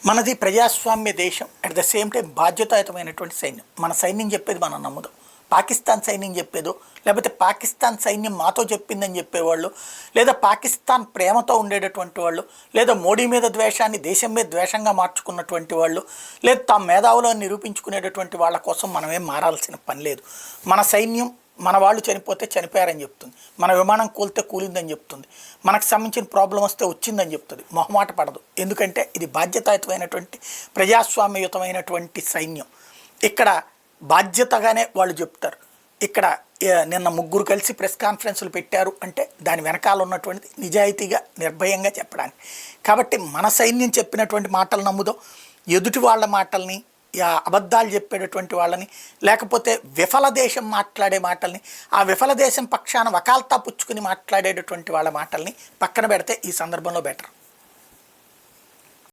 మనది ప్రజాస్వామ్య దేశం, అట్ ద సేమ్ టైం బాధ్యతాయుతమైనటువంటి సైన్యం. మన సైన్యం చెప్పేది మనం నమ్ముదాం. పాకిస్తాన్ సైన్యం చెప్పేదో, లేకపోతే పాకిస్తాన్ సైన్యం మాతో చెప్పిందని చెప్పేవాళ్ళు, లేదా పాకిస్తాన్ ప్రేమతో ఉండేటటువంటి వాళ్ళు, లేదా మోడీ మీద ద్వేషాన్ని దేశం మీద ద్వేషంగా మార్చుకున్నటువంటి వాళ్ళు, లేదా తమ మేధావులను నిరూపించుకునేటటువంటి వాళ్ళ కోసం మనమేం మారాల్సిన పని లేదు. మన సైన్యం మన వాళ్ళు చనిపోతే చనిపోయారని చెప్తుంది, మన విమానం కూలితే కూలిందని చెప్తుంది, మనకు సంబంధించిన ప్రాబ్లం వస్తే వచ్చిందని చెప్తుంది. మొహమాట పడదు, ఎందుకంటే ఇది బాధ్యతాయుతమైనటువంటి ప్రజాస్వామ్యయుతమైనటువంటి సైన్యం. ఇక్కడ బాధ్యతగానే వాళ్ళు చెప్తారు. ఇక్కడ నిన్న ముగ్గురు కలిసి ప్రెస్ కాన్ఫరెన్సులు పెట్టారు అంటే దాని వెనకాల ఉన్నటువంటిది నిజాయితీగా నిర్భయంగా చెప్పడానికి. కాబట్టి మన సైన్యం చెప్పినటువంటి మాటలు నమ్ముదాం, ఎదుటి వాళ్ళ మాటల్ని, అబద్ధాలు చెప్పేటటువంటి వాళ్ళని, లేకపోతే విఫల దేశం మాట్లాడే మాటల్ని, ఆ విఫల దేశం పక్షాన వకాల్తా పుచ్చుకుని మాట్లాడేటటువంటి వాళ్ళ మాటల్ని పక్కన పెడితే ఈ సందర్భంలో బెటర్.